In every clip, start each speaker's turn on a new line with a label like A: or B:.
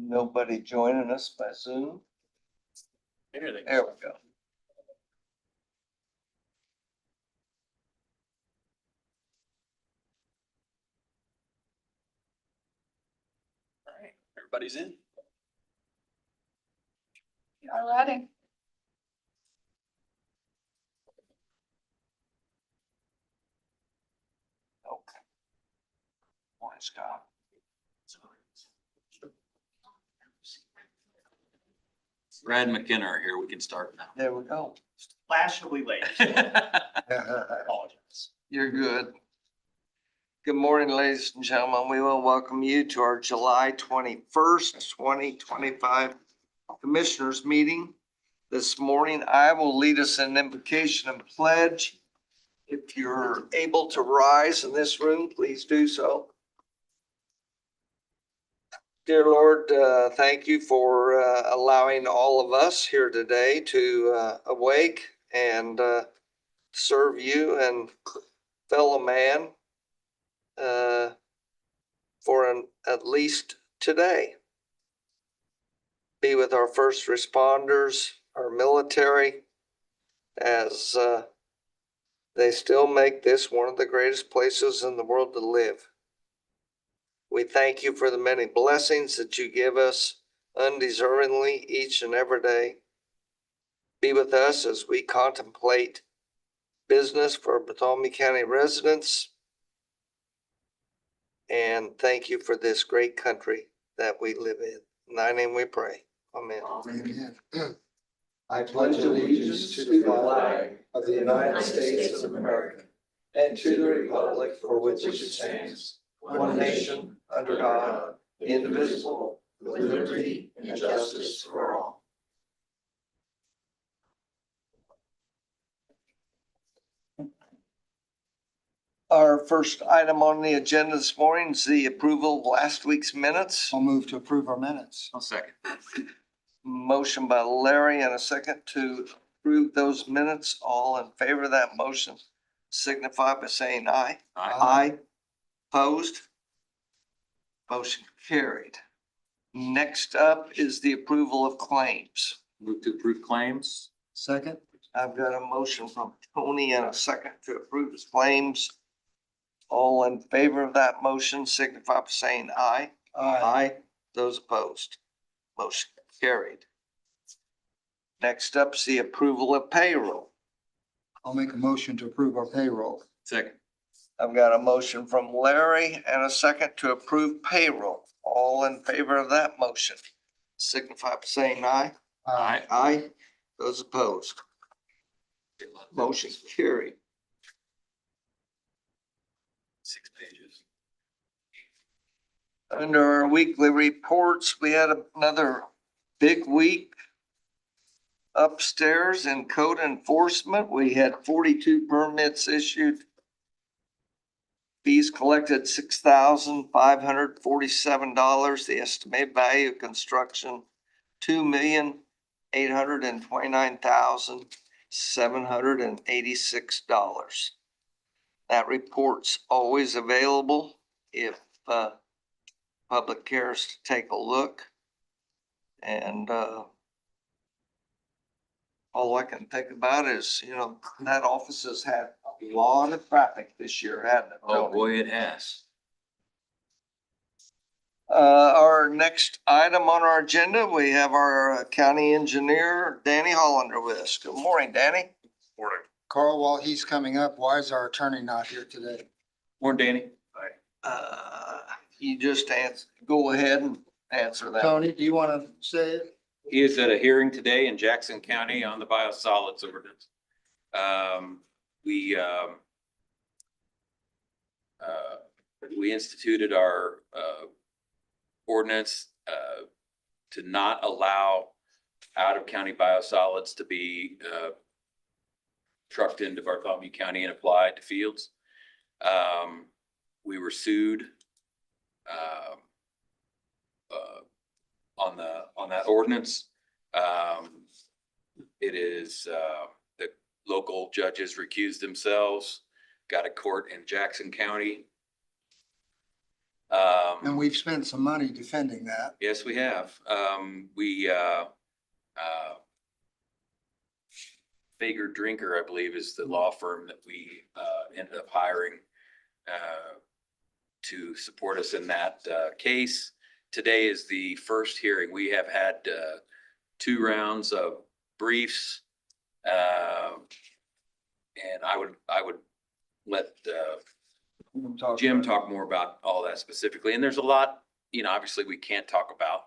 A: Nobody joining us by Zoom.
B: There they
A: There
B: go.
A: we go.
B: All right, everybody's in.
C: All righty.
A: Okay. Morning, Scott.
B: Brad and McKenna are here. We can start now.
A: There we go.
D: Fashionably late. Apologize.
A: You're good. Good morning, ladies and gentlemen. We will welcome you to our July 21st, 2025 Commissioners Meeting. This morning, I will lead us in invocation and pledge. If you're able to rise in this room, please do so. Dear Lord, thank you for allowing all of us here today to awake and serve you and fellow man for at least today. Be with our first responders, our military, as they still make this one of the greatest places in the world to live. We thank you for the many blessings that you give us undeservingly each and every day. Be with us as we contemplate business for Bartholomew County residents. And thank you for this great country that we live in. In thy name we pray. Amen.
E: Amen. I pledge allegiance to the flag of the United States of America and to the republic for which it stands, one nation, under God, indivisible, with liberty and justice for all.
A: Our first item on the agenda this morning is the approval of last week's minutes.
E: I'll move to approve our minutes.
B: I'll second.
A: Motion by Larry and a second to approve those minutes. All in favor of that motion signify by saying aye. Aye. Opposed? Motion carried. Next up is the approval of claims.
B: Move to approve claims.
E: Second?
A: I've got a motion from Tony and a second to approve his claims. All in favor of that motion signify by saying aye. Aye. Those opposed? Motion carried. Next up is the approval of payroll.
E: I'll make a motion to approve our payroll.
B: Second.
A: I've got a motion from Larry and a second to approve payroll. All in favor of that motion signify by saying aye. Aye. Those opposed? Motion carried.
B: 6 pages.
A: Under our weekly reports, we had another big week upstairs in code enforcement. We had 42 permits issued. Fees collected $6,547. The estimated value of construction, $2,829,786. That report's always available if public cares to take a look. And all I can think about is, that office has had a lot of traffic this year, hasn't it?
B: Oh,
A: Tony?
B: boy, it has.
A: Our next item on our agenda, we have our county engineer, Danny Hollander with us. Good morning, Danny.
B: Morning.
E: Carl, while he's coming up, why is our attorney not here today?
B: Morning, Danny.
A: You just go ahead and answer that.
E: Tony, do you want to say it?
F: He is at a hearing today in Jackson County on the biosolids ordinance. We instituted our ordinance to not allow out-of-county biosolids to be trucked into Bartholomew County and applied to fields. We were sued on that ordinance. It is the local judges recused themselves, got a court in Jackson County.
C: And we've spent some money defending that.
F: Yes, we have. Fager Drinker, I believe, is the law firm that we ended up hiring to support us in that case. Today is the first hearing. We have had 2 rounds of briefs. And I would let Jim talk more about all that specifically. And there's a lot, obviously we can't talk about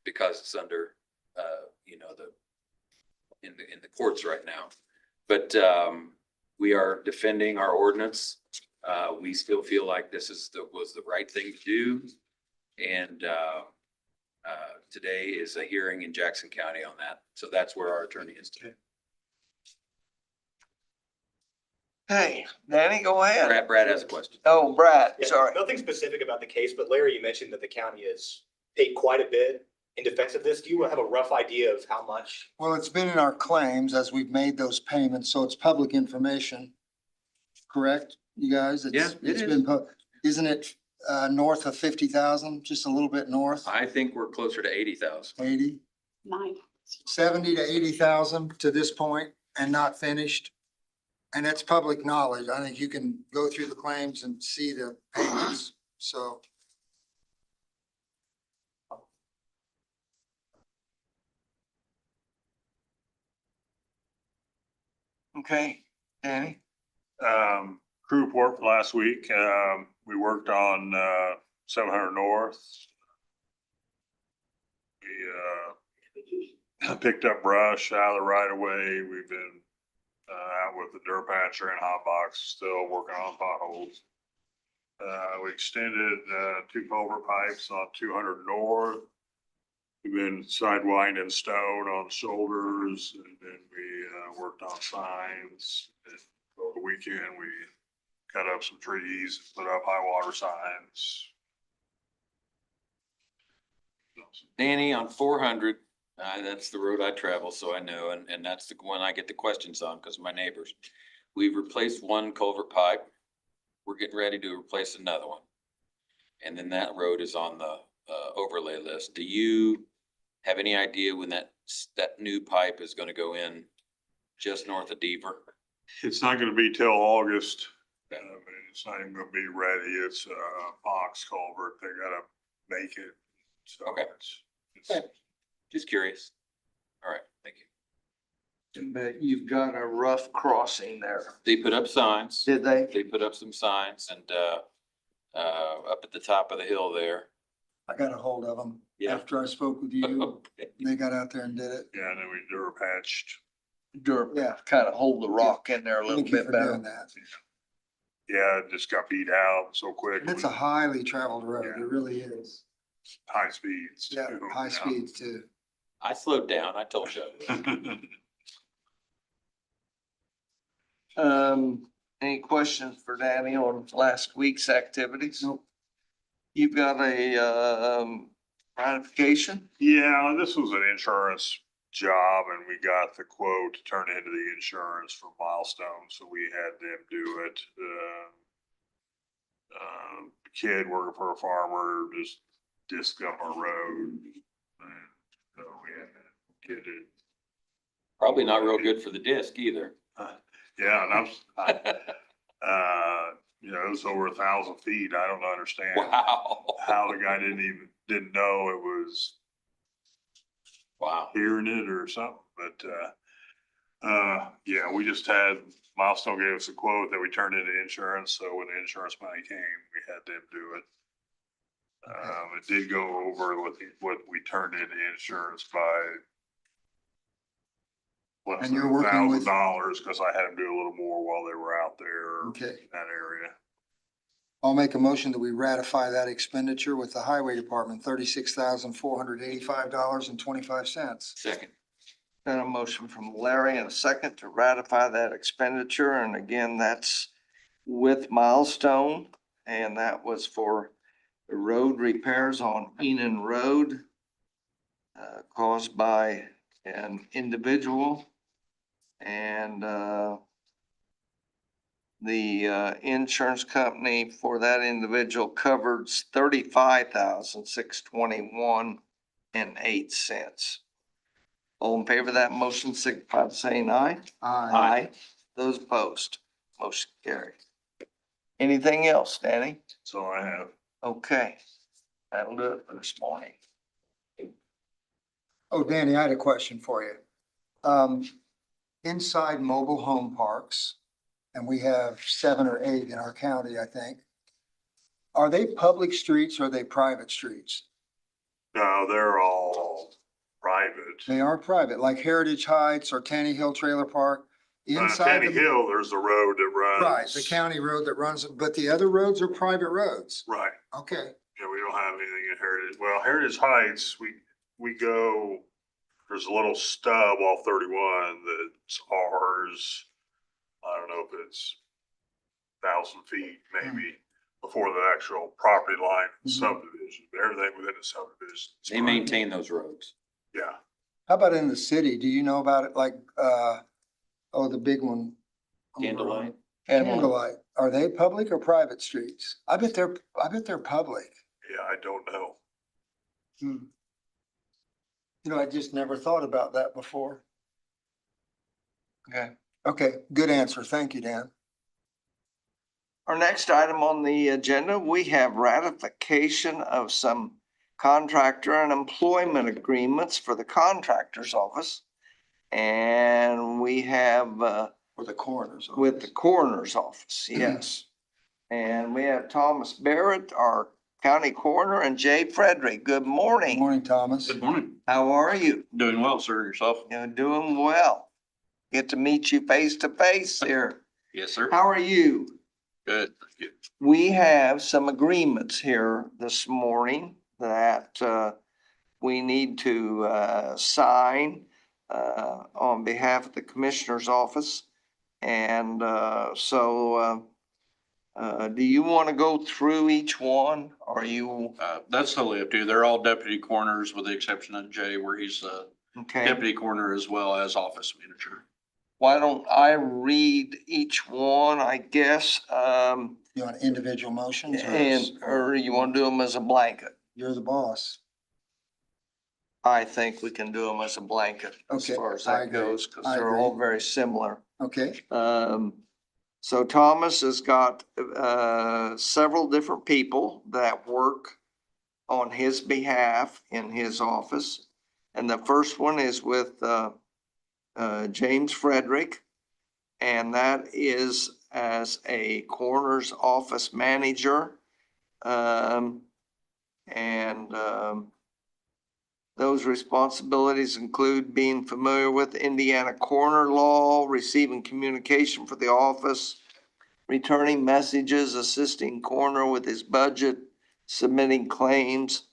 F: because it's under, in the courts right now. But we are defending our ordinance. We still feel like this was the right thing to do. And today is a hearing in Jackson County on that. So that's where our attorney is today.
A: Hey, Danny, go ahead.
F: Brad has a question.
A: Oh, Brad,
D: Yeah,
A: sorry.
D: Nothing specific about the case, but Larry, you mentioned that the county has paid quite a bit in defense of this. Do you have a rough idea of how much?
C: Well, it's been in our claims as we've made those payments, so it's public information. Correct, you guys?
F: Yeah, it
C: It's
F: is.
C: been isn't it north of 50,000, just a little bit north?
F: I think we're closer to 80,000.
C: 80, 70 to 80,000 to this point and not finished. And it's public knowledge. I think you can go through the claims and see the payments, so.
A: Okay, Danny.
G: Crew report for last week. We worked on 700 North. We picked up brush out of the right of way. We've been out with the dirt patcher and hot box, still working on potholes. We extended 2 culvert pipes on 200 North. We've been sidewinding stone on shoulders, and then we worked on signs. And over the weekend, we cut up some trees, put up high water signs.
F: Danny, on 400, that's the road I travel, so I know, and that's the one I get the questions on because of my neighbors. We've replaced 1 culvert pipe. We're getting ready to replace another one. And then that road is on the overlay list. Do you have any idea when that new pipe is gonna go in just north of Deaver?
G: It's not gonna be till August. It's not even gonna be ready. It's a box culvert. They gotta make it. So
F: Okay.
G: it's
F: Just curious. All right, thank you.
A: But you've got a rough crossing there.
F: They put up signs.
A: Did they?
F: They put up some signs and up at the top of the hill there.
C: I got a hold of them
F: Yeah.
C: after I spoke with you. They got out there and did it.
G: Yeah, and then we dirt patched.
C: Yeah.
A: Kind of hold the rock in there a little
C: Thank you
A: bit
C: for
A: better.
C: doing that.
G: Yeah, it just got beat out so quick.
C: And it's a highly traveled road.
G: Yeah.
C: It really is.
G: High speeds.
C: Yeah,
G: too,
C: high
G: you know.
C: speeds too.
F: I slowed down, I told you.
A: Any questions for Danny on last week's activities?
C: Nope.
A: You've got a, ratification?
G: Yeah, this was an insurance job and we got the quote to turn into the insurance for Milestone, so we had them do it. Kid working for a farmer just disc up our road. And so we had that kid did.
F: Probably not real good for the disc either.
G: Yeah, and it was over 1,000 feet. I don't understand
F: Wow.
G: how the guy didn't know it was
F: Wow.
G: hearing it or something, but yeah, we just had Milestone gave us a quote that we turned into insurance, so when the insurance money came, we had them do it. It did go over what we turned into insurance by less
C: And
G: than
C: you're working with-
G: $1,000, because I had them do a little more while they were out there
C: Okay.
G: in that area.
C: I'll make a motion that we ratify that expenditure with the highway department, $36,485.25.
F: Second.
A: Got a motion from Larry and a second to ratify that expenditure, and again, that's with Milestone, and that was for the road repairs on Enon Road caused by an individual, and The insurance company for that individual covers 35,621.08. All in favor of that motion, signify by saying aye.
C: Aye.
A: Those opposed, motion carried. Anything else, Danny?
G: That's all I have.
A: Okay, that'll do it for this morning.
C: Oh, Danny, I had a question for you. Inside mobile home parks, and we have 7 or 8 in our county, I think. Are they public streets or are they private streets?
G: No, they're all private.
C: They are private, like Heritage Heights or Tanny Hill Trailer Park. Inside
G: Tanny
C: the,
G: Hill, there's a road that runs.
C: right, the county road that runs, but the other roads are private roads.
G: Right.
C: Okay,
G: Yeah, we don't have anything in Heritage. Well, Heritage Heights, we go, there's a little stub off 31 that's ours. I don't know if it's 1,000 feet maybe before the actual property line subdivision, but everything within the subdivision. is
F: They
G: private.
F: maintain those roads.
G: Yeah.
C: how about in the city? Do you know about it? Like, the big one.
F: Candlelight.
C: Candlelight. Are they public or private streets? I bet they're public.
G: Yeah, I don't know.
C: You know, I just never thought about that before.
A: Okay.
C: Okay, good answer. Thank you, Dan.
A: Our next item on the agenda, we have ratification of some contractor and employment agreements for the contractor's office. And we have,
C: For the coroners.
A: with the coroner's office, yes. And we have Thomas Barrett, our county coroner, and Jay Frederick. Good
C: Good
A: morning.
C: morning, Thomas.
B: Good morning.
A: How are you?
B: Doing well, sir. Yourself?
A: You're doing well. Get to meet you face to face here.
B: Yes, sir.
A: How are you?
B: Good. Good.
A: We have some agreements here this morning that we need to sign on behalf of the commissioner's office. And so do you want to go through each one? Or you,
B: That's totally up to you. They're all deputy coroners with the exception of Jay, where he's a
A: okay?
B: deputy coroner as well as office manager.
A: Why don't I read each one, I guess?
C: You want individual motions
A: Or you want to do them as a blanket?
C: You're the boss.
A: I think we can do them as a blanket as
C: Okay,
A: far as
C: I
A: that
C: agree.
A: goes, because
C: I
A: they're all
C: agree.
A: very similar.
C: Okay,
A: So Thomas has got several different people that work on his behalf in his office. And the first one is with James Frederick, and that is as a coroner's office manager. Those responsibilities include being familiar with Indiana coroner law, receiving communication for the office, returning messages, assisting coroner with his budget, submitting claims,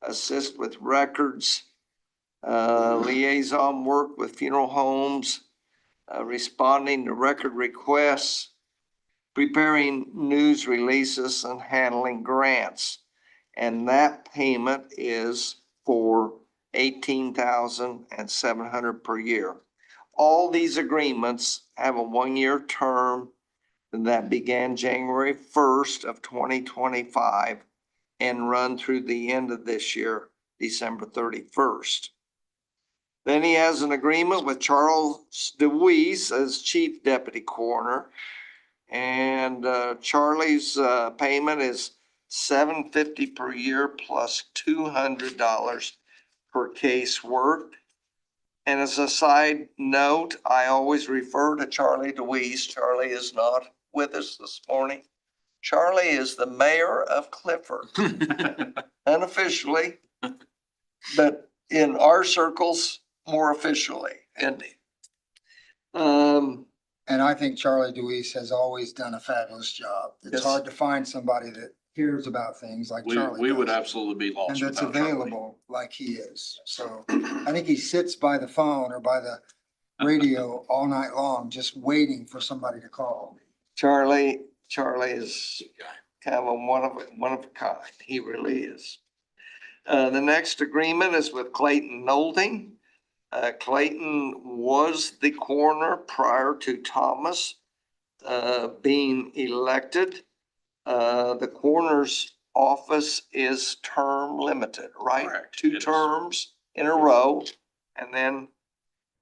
A: assist with records, liaison work with funeral homes, responding to record requests, preparing news releases, and handling grants. And that payment is for $18,700 per year. All these agreements have a 1-year term that began January 1st of 2025 and run through the end of this year, December 31st. Then he has an agreement with Charles DeWeese as chief deputy coroner. And Charlie's payment is $750 per year plus $200 per case worked. And as a side note, I always refer to Charlie DeWeese. Charlie is not with us this morning. Charlie is the mayor of Clifford, unofficially, but in our circles, more officially, isn't he?
C: and I think Charlie DeWeese has always done a fabulous job. It's
A: Yes.
C: hard to find somebody that hears about things like Charlie
B: We would
C: does.
B: absolutely be lost
C: And that's
B: without Charlie.
C: available like he is. So I think he sits by the phone or by the radio all night long, just waiting for somebody to call.
A: Charlie is kind of a one of a kind. He really is. The next agreement is with Clayton Nolding. Clayton was the coroner prior to Thomas. being elected. The coroner's office is term limited, right?
B: Correct.
A: Two
B: It is.
A: terms in a row, and then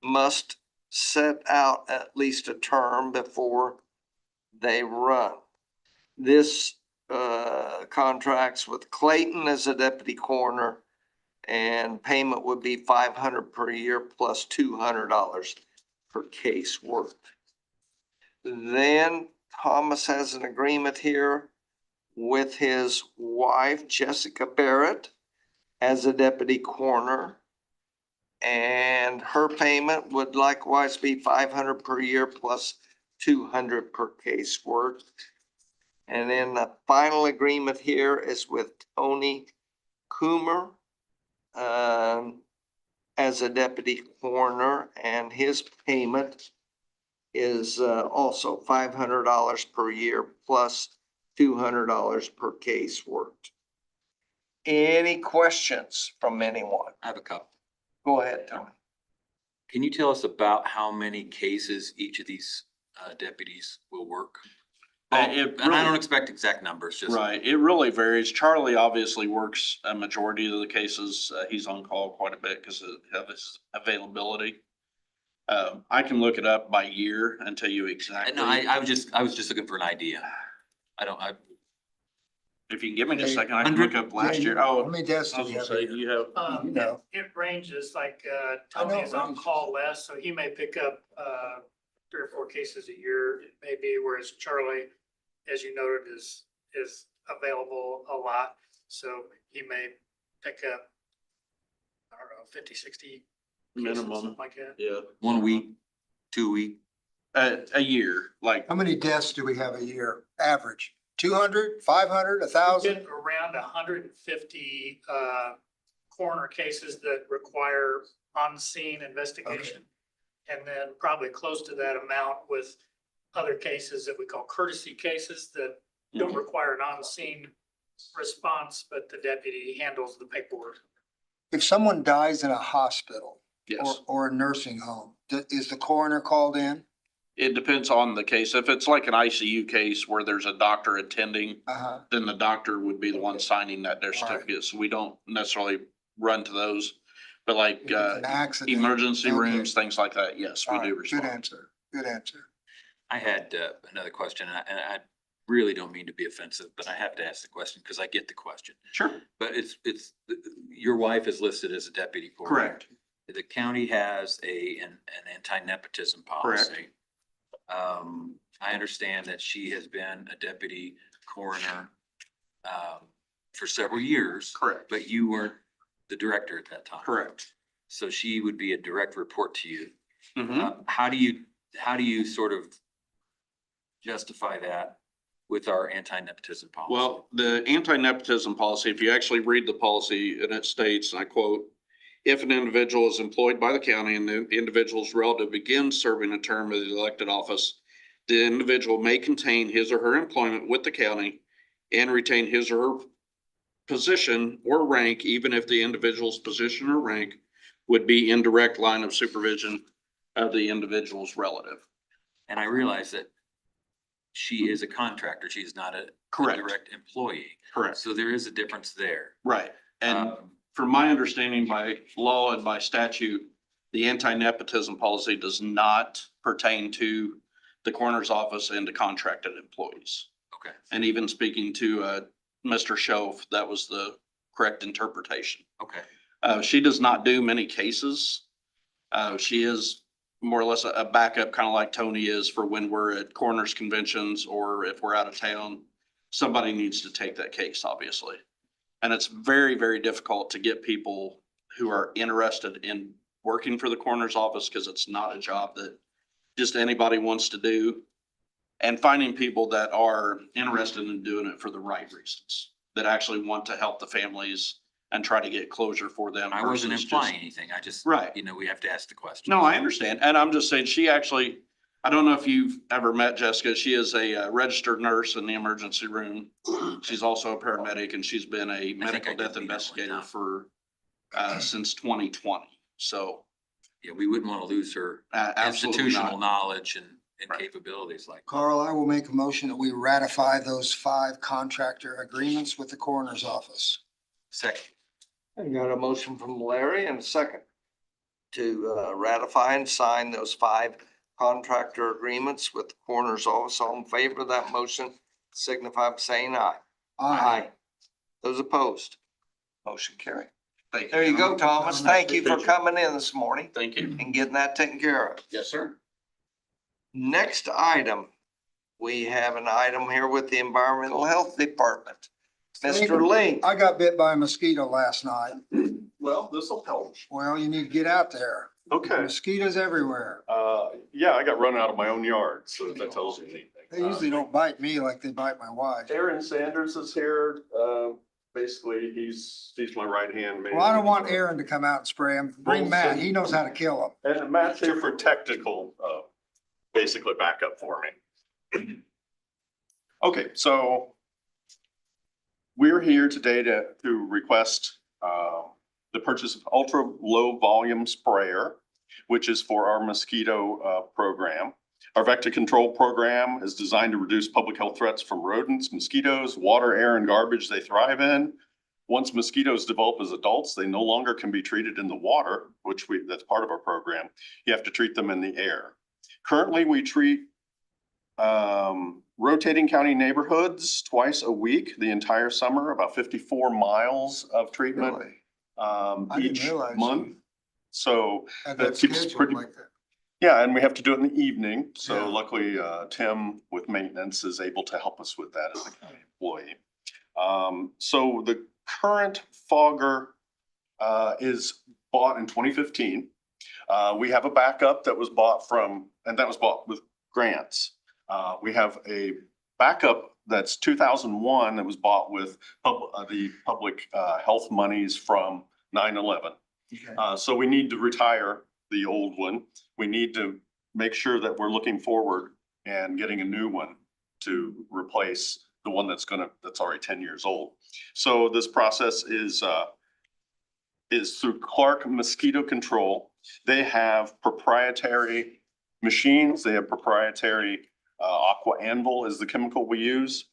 A: must set out at least a term before they run. This contracts with Clayton as a deputy coroner, and payment would be $500 per year plus $200 per case worked. Then Thomas has an agreement here with his wife, Jessica Barrett, as a deputy coroner. And her payment would likewise be $500 per year plus $200 per case worked. And then the final agreement here is with Tony Coomer as a deputy coroner, and his payment is also $500 per year plus $200 per case worked. Any questions from anyone?
F: I have a couple.
A: Go ahead, Tony.
F: Can you tell us about how many cases each of these deputies will work?
B: It
F: And I don't
B: really-
F: expect exact numbers, just.
B: Right, it really varies. Charlie obviously works a majority of the cases. He's on call quite a bit because of his availability. I can look it up by year and tell you exactly.
F: No, I was just looking for an idea.
B: If you can give me just a
C: Hey,
B: second, I can look up last year.
C: How
B: Oh,
C: many deaths
B: I
C: do
B: was
C: we
B: gonna
C: have?
B: say,
C: here?
B: you have,
C: You know.
H: It ranges, like,
C: I know
H: Tony
C: it
H: is on
C: ranges.
H: call less, so he may pick up, 3 or 4 cases a year, it may be, whereas Charlie, as you noted, is available a lot, so he may pick up, I don't know, 50, 60 cases,
B: minimum,
H: something like that.
B: yeah.
F: 1 week, 2 week.
B: A year, like,
C: How many deaths do we have a year, average? 200, 500, 1,000?
H: Get around 150, coroner cases that require on-scene investigation. And then probably close to that amount with other cases that we call courtesy cases that don't require an on-scene response, but the deputy handles the paperwork.
C: If someone dies in a hospital
B: yes.
C: or a nursing home, is the coroner called in?
B: It depends on the case. If it's like an ICU case where there's a doctor attending,
C: Uh-huh.
B: then the doctor would be the one
C: Okay.
B: signing that their
C: All right.
B: certificate. So we don't necessarily run to those. But like,
C: If it's an accident.
B: emergency
C: Okay.
B: rooms, things like that, yes, we
C: All
B: do
C: right,
B: respond.
C: good answer, good answer.
F: I had another question, and I really don't mean to be offensive, but I have to ask the question because I get the question.
B: Sure.
F: But it's, your wife is listed as a deputy coroner.
B: Correct.
F: The county has an anti-nepotism policy. I understand that she has been a deputy coroner for several years.
B: Correct.
F: But you weren't the director at that time.
B: Correct.
F: So she would be a direct report to you.
B: Mhm.
F: How do you sort of justify that with our anti-nepotism policy?
B: Well, the anti-nepotism policy, if you actually read the policy, and it states, and I quote, if an individual is employed by the county and the individual's relative begins serving a term of the elected office, the individual may contain his or her employment with the county and retain his or her position or rank, even if the individual's position or rank would be in direct line of supervision of the individual's relative.
F: And I realize that she is a contractor. She's not a
B: Correct.
F: direct employee.
B: Correct.
F: So there is a difference there.
B: Right. And
F: Um,
B: from my understanding by law and by statute, the anti-nepotism policy does not pertain to the coroner's office and to contracted employees.
F: Okay,
B: And even speaking to Mr. Shove, that was the correct interpretation.
F: okay.
B: She does not do many cases. She is more or less a backup, kind of like Tony is for when we're at coroners conventions or if we're out of town. Somebody needs to take that case, obviously. And it's very, very difficult to get people who are interested in working for the coroner's office because it's not a job that just anybody wants to do. And finding people that are interested in doing it for the right reasons, that actually want to help the families and try to get closure for them.
F: I wasn't
B: versus just-
F: implying anything. I just,
B: Right.
F: we have to ask the question.
B: No, I understand. And I'm just saying, she actually, I don't know if you've ever met Jessica. She is a registered nurse in the emergency room. She's also a paramedic and she's been a medical
F: I did
B: death
F: meet her one
B: investigator
F: time.
B: for, since 2020. So
F: Yeah, we wouldn't want to lose her
B: absolutely
F: institutional
B: not.
F: knowledge and and capabilities like.
C: Carl, I will make a motion that we ratify those 5 contractor agreements with the coroner's office.
F: Second.
A: I got a motion from Larry and a second to ratify and sign those 5 contractor agreements with the coroner's office. All in favor of that motion, signify by saying aye.
C: Aye.
A: Those opposed? Motion carried.
B: Thank you.
A: There you go, Thomas. Thank you for coming in this morning
B: Thank you.
A: and getting that taken care of.
B: Yes, sir.
A: Next item, we have an item here with the Environmental Health Department. Mr. Lee.
C: I got bit by a mosquito last night.
I: Well, this'll help.
C: Well, you need to get out there.
I: Okay.
C: Mosquitoes everywhere.
I: Yeah, I got run out of my own yard, so if that tells you anything.
C: They usually don't bite me like they bite my wife.
I: Aaron Sanders is here. Basically, he's my right hand man.
C: Well, I don't want Aaron to come out and spray them. Bring Matt. He knows how to kill them.
I: And Matt's here for technical, basically backup for me. Okay, so we're here today to request the purchase of ultra low volume sprayer, which is for our mosquito program. Our vector control program is designed to reduce public health threats from rodents, mosquitoes, water, air, and garbage they thrive in. Once mosquitoes develop as adults, they no longer can be treated in the water, that's part of our program. You have to treat them in the air. Currently, we treat rotating county neighborhoods twice a week, the entire summer, about 54 miles of treatment
A: Really?
C: I didn't
I: each
C: realize
I: month. So
C: Had
I: that
C: that
I: keeps
C: scheduled
I: pretty,
C: like that.
I: yeah, and we have to do it in the evening. So
C: Yeah.
I: luckily, Tim with maintenance is able to help us with that as a county employee. So the current fogger is bought in 2015. We have a backup that was bought and that was bought with grants. We have a backup that's 2001 that was bought with the public health monies from 9/11.
C: Okay.
I: So we need to retire the old one. We need to make sure that we're looking forward and getting a new one to replace the one that's already 10 years old. So this process is through Clark Mosquito Control. They have proprietary machines. They have proprietary Aqua Anvil is the chemical we use.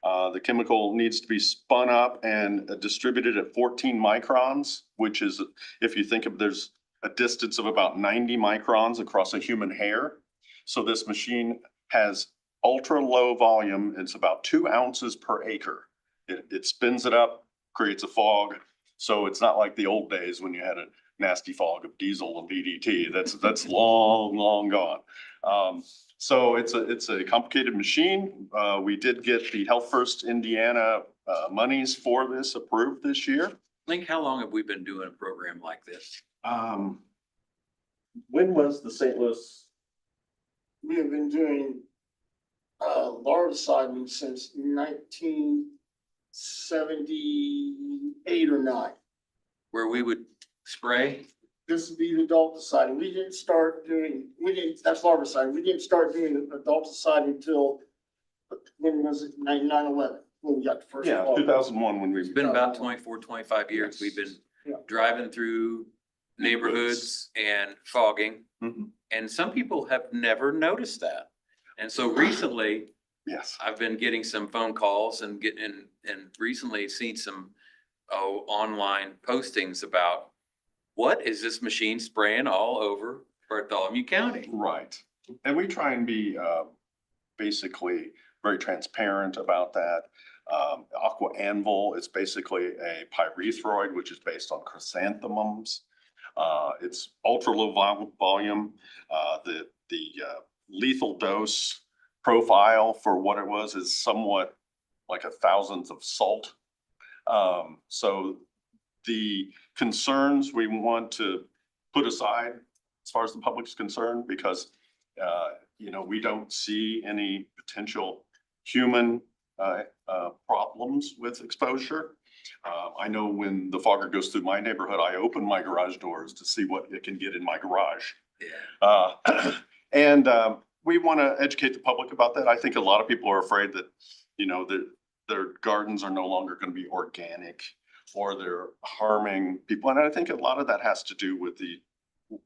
I: The chemical needs to be spun up and distributed at 14 microns, which is, if you think of, there's a distance of about 90 microns across a human hair. So this machine has ultra low volume. It's about 2 ounces per acre. It spins it up, creates a fog. So it's not like the old days when you had a nasty fog of diesel and DDT. That's long gone. So it's a complicated machine. We did get the Health First Indiana monies for this approved this year.
F: Link, how long have we been doing a program like this?
I: When was the St. Louis?
J: We have been doing larvicidin since 1978 or 9.
F: Where we would spray?
J: This would be the adulticidin. That's larvicidin. We didn't start doing adulticidin until, when was it, 9/11, when we got the first.
I: Yeah,
J: log.
I: 2001 when we.
F: It's been about 24, 25 years. We've been
J: Yeah.
F: driving through neighborhoods and fogging.
I: Mhm.
F: And some people have never noticed that. And so recently,
I: Yes.
F: I've been getting some phone calls and recently seen some online postings about what is this machine spraying all over Bartholomew County?
I: Right. And we try and be basically very transparent about that. Aqua Anvil is basically a pyrethroid, which is based on chrysanthemums. It's ultra low volume. The lethal dose profile for what it was is somewhat like a thousandth of salt. So the concerns we want to put aside as far as the public's concerned, because we don't see any potential human problems with exposure. I know when the fogger goes through my neighborhood, I open my garage doors to see what it can get in my garage. And we want to educate the public about that. I think a lot of people are afraid that, their gardens are no longer going to be organic or they're harming people. And I think a lot of that has to do with the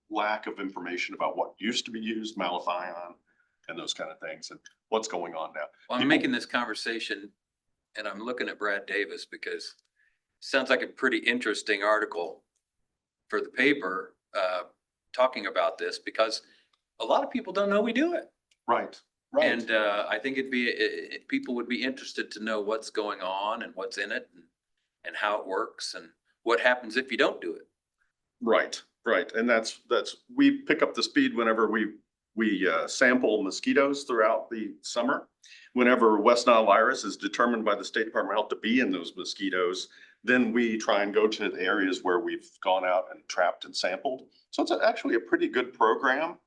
I: lack of information about what used to be used, malathion, and those kind of things and what's going on now.
F: Well, I'm
I: People-
F: making this conversation and I'm looking at Brad Davis because it sounds like a pretty interesting article for the paper, talking about this because a lot of people don't know we do it.
I: Right.
F: And, I think people would be interested to know what's going on and what's in it and how it works and what happens if you don't do it.
I: Right, right. And we pick up the speed whenever we sample mosquitoes throughout the summer. Whenever West Nile virus is determined by the State Department of Health to be in those mosquitoes, then we try and go to the areas where we've gone out and trapped and sampled. So it's actually a pretty good program.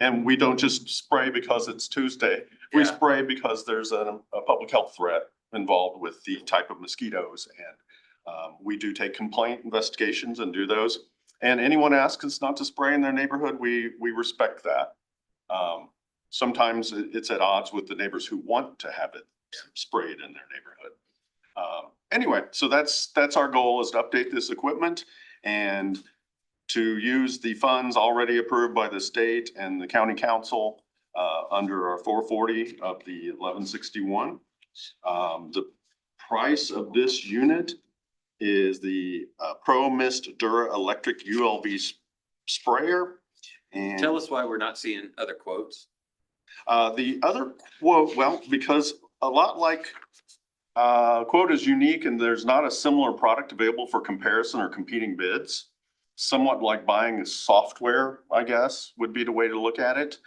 I: And we don't just spray because it's Tuesday. We
F: Yeah.
I: spray because there's a public health threat involved with the type of mosquitoes. And we do take complaint investigations and do those. And anyone asks us not to spray in their neighborhood, we respect that. Sometimes it's at odds with the neighbors who want to have it sprayed in their neighborhood. Anyway, so that's our goal, is to update this equipment and to use the funds already approved by the state and the county council under our 440 of the 1161. The price of this unit is the Pro Mist Dura Electric ULV sprayer. And
F: Tell us why we're not seeing other quotes.
I: the other quote, well, because a lot like quote is unique and there's not a similar product available for comparison or competing bids. Somewhat like buying software, I guess, would be the way to look at it.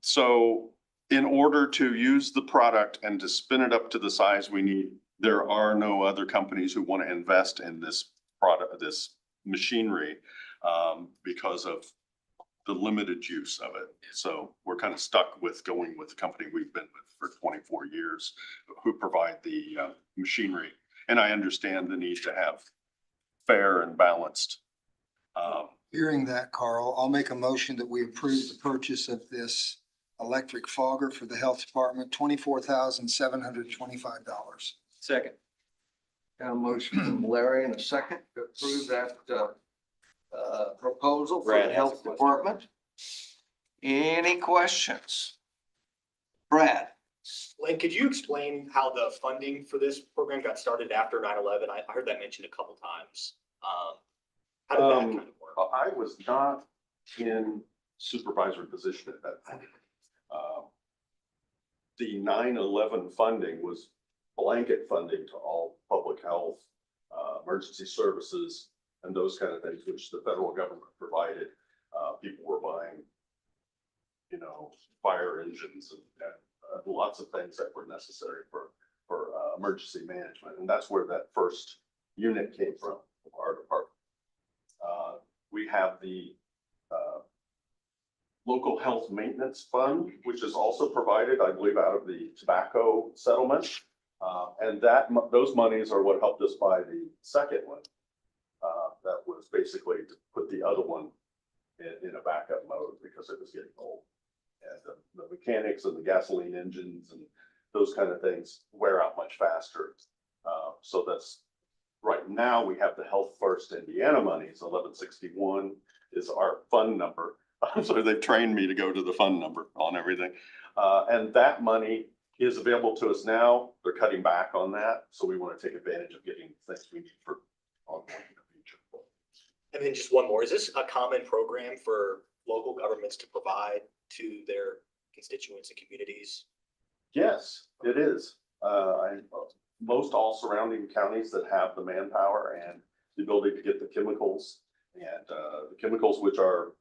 I: So in order to use the product and to spin it up to the size we need, there are no other companies who want to invest in this product, this machinery, because of the limited use of it. So we're kind of stuck with going with the company we've been with for 24 years, who provide the machinery. And I understand the need to have fair and balanced.
C: Hearing that, Carl, I'll make a motion that we approve the purchase of this electric fogger for the health department, $24,725.
F: Second.
A: Got a motion from Larry and a second to approve that proposal for
F: Brad
A: the
F: has a
A: health
F: question.
A: department. Any questions? Brad?
D: Lynn, could you explain how the funding for this program got started after 9/11? I heard that mentioned a couple times. How did that kind of work?
I: I was not in supervisory position at that point. The 9/11 funding was blanket funding to all public health, emergency services, and those kind of things, which the federal government provided. People were buying, fire engines and lots of things that were necessary for emergency management. And that's where that first unit came from our department. We have the local health maintenance fund, which is also provided, I believe, out of the tobacco settlement. And those monies are what helped us buy the second one. That was basically to put the other one in a backup mode because it was getting old. And the mechanics and the gasoline engines and those kind of things wear out much faster. So that's, right now we have the Health First Indiana monies. 1161 is our fund number. So they've trained me to go to the fund number on everything. And that money is available to us now. They're cutting back on that. So we want to take advantage of getting things we need for ongoing in the future.
D: And then just one more, is this a common program for local governments to provide to their constituents and communities?
I: Yes, it is. Most all surrounding counties that have the manpower and the ability to get the chemicals and the chemicals which are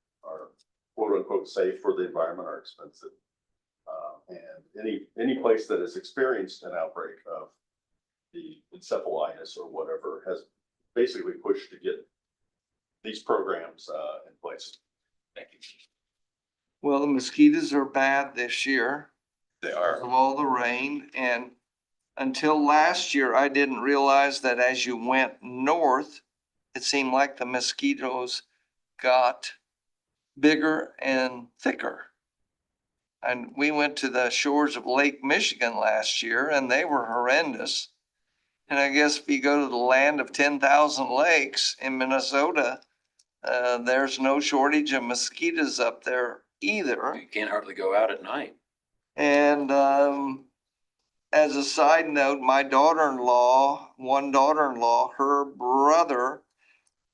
I: quote unquote safe for the environment are expensive. And any place that has experienced an outbreak of the encephalitis or whatever has basically pushed to get these programs in place.
F: Thank you.
A: Well, the mosquitoes are bad this year.
I: They
A: Of all the rain, and until last year, I didn't realize that as you went north, it seemed like the mosquitoes got bigger and thicker. And we went to the shores of Lake Michigan last year and they were horrendous. And I guess if you go to the land of 10,000 lakes in Minnesota, there's no shortage of mosquitoes up there either.
F: You can't hardly go out at night.
A: And as a side note, my one daughter-in-law, her brother,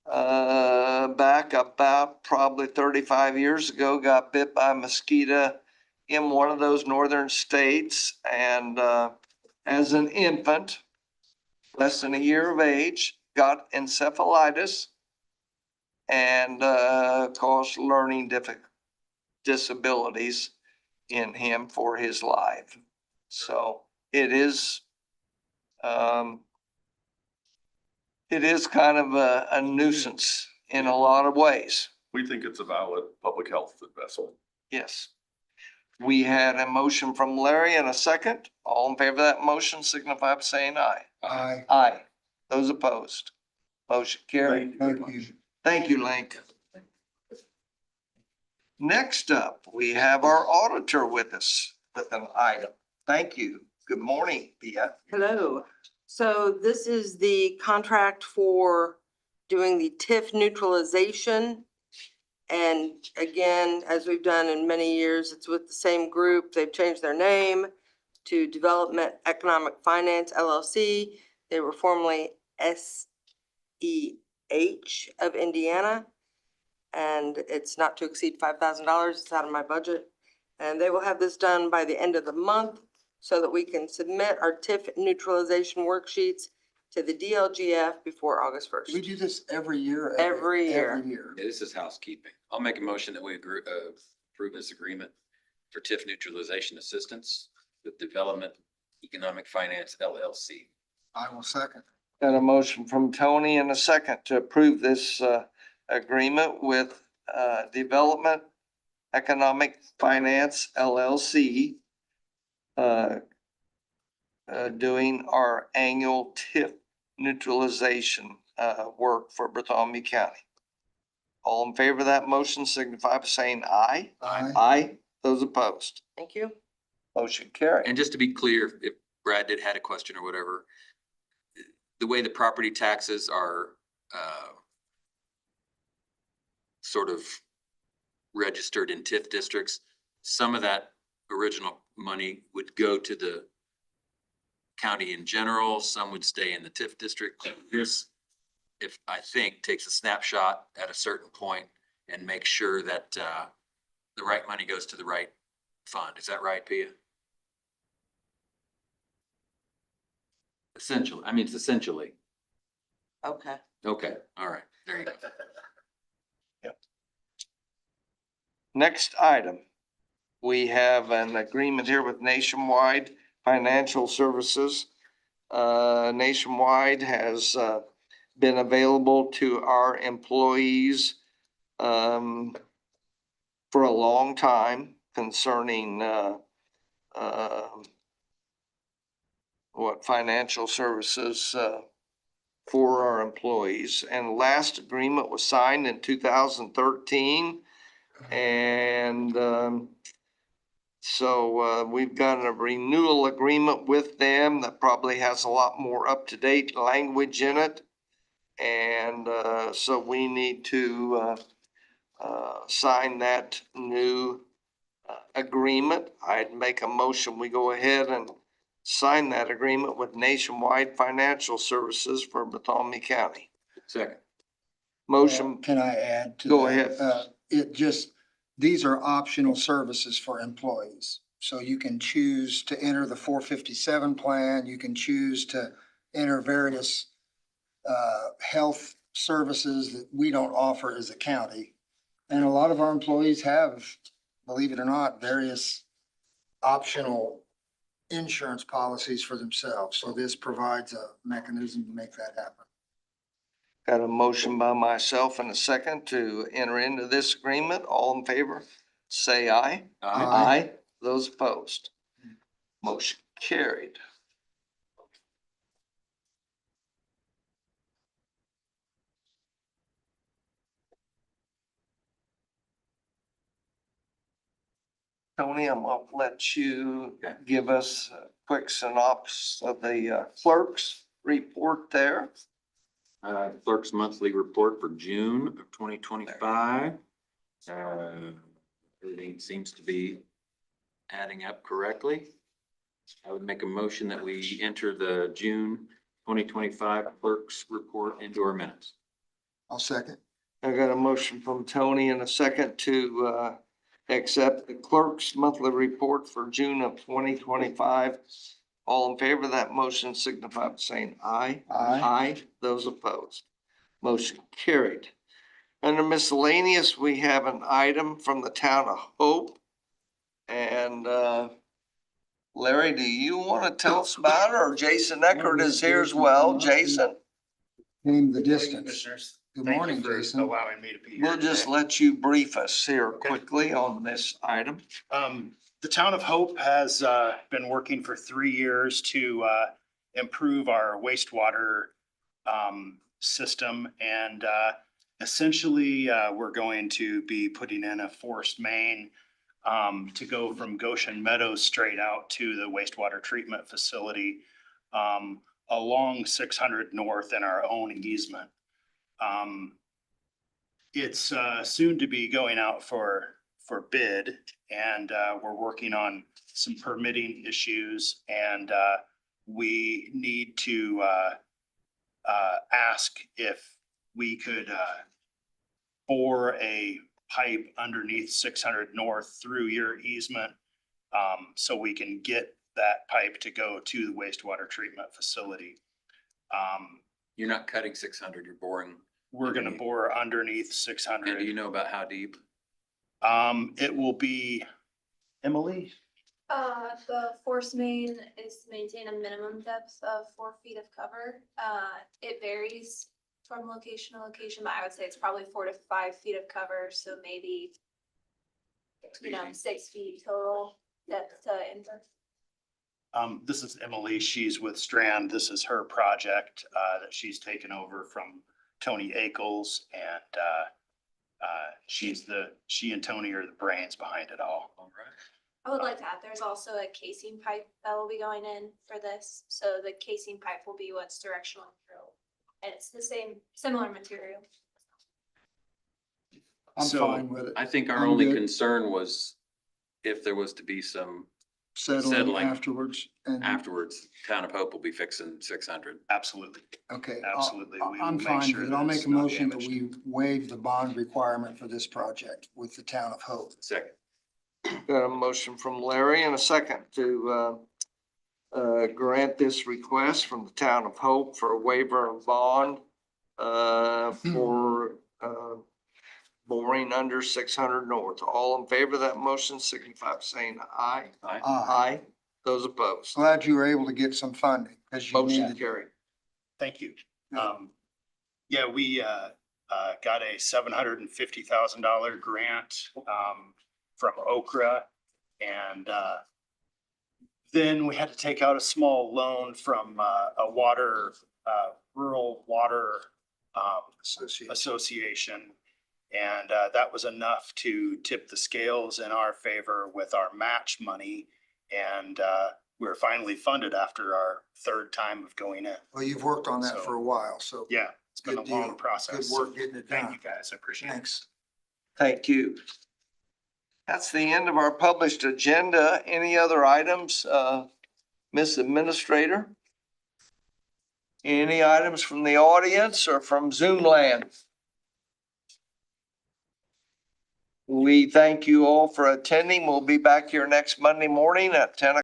A: back about probably 35 years ago, got bit by a mosquito in one of those northern states. And as an infant, less than a year of age, got encephalitis and caused learning disabilities in him for his life. So it is kind of a nuisance in a lot of ways.
I: We think it's a valid public health investment.
A: Yes. We had a motion from Larry and a second. All in favor of that motion signify by saying aye.
C: Aye.
A: Aye. Those opposed. Motion carried.
C: Thank you.
A: Thank you, Link. Next up, we have our auditor with us with an item. Thank you. Good morning, Pia.
K: Hello. So this is the contract for doing the TIF neutralization. And again, as we've done in many years, it's with the same group. They've changed their name to Development Economic Finance LLC. They were formerly SEH of Indiana. And it's not to exceed $5,000. It's out of my budget. And they will have this done by the end of the month so that we can submit our TIF neutralization worksheets to the DLGF before August
C: Do we
K: 1st.
C: do this every year?
K: Every year.
C: Every year.
F: Yeah, this is housekeeping. I'll make a motion that we agree, approve this agreement for TIF neutralization assistance with Development Economic Finance LLC.
C: I will second.
A: Got a motion from Tony and a second to approve this agreement with Development Economic Finance LLC, doing our annual TIF neutralization work for Bartholomew County. All in favor of that motion signify by saying aye.
C: Aye.
A: Aye. Those opposed.
K: Thank you.
A: Motion carried.
F: And just to be clear, if Brad had a question or whatever, the way the property taxes are sort of registered in TIF districts, some of that original money would go to the county in general, some would stay in the TIF district. This, if I think, takes a snapshot at a certain point and makes sure that the right money goes to the right fund. Is that right, Pia? Essentially, I mean, it's essentially.
K: Okay.
F: Okay, all right, there you go.
A: Next item, we have an agreement here with Nationwide Financial Services. Nationwide has been available to our employees for a long time concerning what financial services for our employees. And the last agreement was signed in 2013. And so we've got a renewal agreement with them that probably has a lot more up-to-date language in it. And so we need to sign that new agreement. I'd make a motion, we go ahead and sign that agreement with Nationwide Financial Services for Bartholomew County.
F: Second.
A: Motion,
C: Can I add to that?
A: Go ahead.
C: It just, these are optional services for employees. So you can choose to enter the 457 plan, you can choose to enter various health services that we don't offer as a county. And a lot of our employees have, believe it or not, various optional insurance policies for themselves. So this provides a mechanism to make that happen.
A: got a motion by myself and a second to enter into this agreement. All in favor, say aye.
C: Aye.
A: Those opposed. Motion carried. Tony, I'm gonna let you give us a quick synopsis of the clerk's report there.
F: Clerk's monthly report for June of 2025. Everything seems to be adding up correctly. I would make a motion that we enter the June 2025 clerk's report into our minutes.
C: I'll second.
A: I got a motion from Tony and a second to accept the clerk's monthly report for June of 2025. All in favor of that motion signify by saying aye.
C: Aye.
A: Aye. Those opposed. Motion carried. Under miscellaneous, we have an item from the town of Hope. And Larry, do you want to tell us about it, or Jason Eckert is here as well? Jason?
C: Name the
D: Good morning,
C: distance.
D: Commissioners.
C: Good
D: Thank you
C: morning,
D: for
C: Jason.
D: Allowing me to be here.
A: We'll just
D: today.
A: let you brief us here quickly on this item.
D: The town of Hope has been working for 3 years to improve our wastewater system. And essentially, we're going to be putting in a forced main to go from Goshen Meadows straight out to the wastewater treatment facility along 600 North in our own easement. It's soon to be going out for bid, and we're working on some permitting issues, and we need to ask if we could bore a pipe underneath 600 North through your easement, so we can get that pipe to go to the wastewater treatment facility.
F: You're not cutting 600, you're boring.
D: We're gonna
F: underneath.
D: bore underneath
F: And do
D: 600.
F: you know about how deep?
D: It will be, Emily?
L: The force main is to maintain a minimum depth of 4 feet of cover. It varies from location to location, but I would say it's probably 4 to 5 feet of cover, so maybe 6 feet total depth to enter.
D: This is Emily. She's with Strand. This is her project that she's taken over from Tony Akels, and she and Tony are the brains behind it all.
F: All right.
L: I would like to add, there's also a casing pipe that will be going in for this, so the casing pipe will be what's directional through. And it's the similar material.
C: I'm
D: So,
C: fine with it.
F: I think our
C: I'm
F: only
C: good.
F: concern was if there was to be some
C: Settling
F: settling
C: afterwards. And,
F: afterwards, Town of Hope will be fixing 600.
D: Absolutely.
C: okay.
D: Absolutely. We will
C: I'm
D: make
C: fine
D: sure
C: with it.
D: that
C: I'll make
D: it's
C: a
D: not
C: motion that
D: damaged.
C: we waive the bond requirement for this project with the town of Hope.
F: Second.
A: Got a motion from Larry and a second to grant this request from the town of Hope for a waiver of bond for boring under 600 North. All in favor of that motion signify by saying aye.
F: Aye.
A: Aye. Those opposed.
C: Glad you were able to get some funding because you
A: Motion
C: needed.
A: carried.
D: Thank you.
C: Yeah.
D: Yeah, we got a $750,000 grant from Okra, and then we had to take out a small loan from a rural water association. And that was enough to tip the scales in our favor with our match money. And we were finally funded after our 3rd time of going in.
C: Well, you've worked on that
D: So,
C: for a while, so.
D: Yeah, it's been a
C: Good
D: long
C: deal.
D: process.
C: Good work getting it
D: Thank
C: done.
D: you, guys. I appreciate it.
C: Thanks.
A: Thank you. That's the end of our published agenda. Any other items, Ms. Administrator? Any items from the audience or from Zoom land? We thank you all for attending. We'll be back here next Monday morning at 10 o'clock.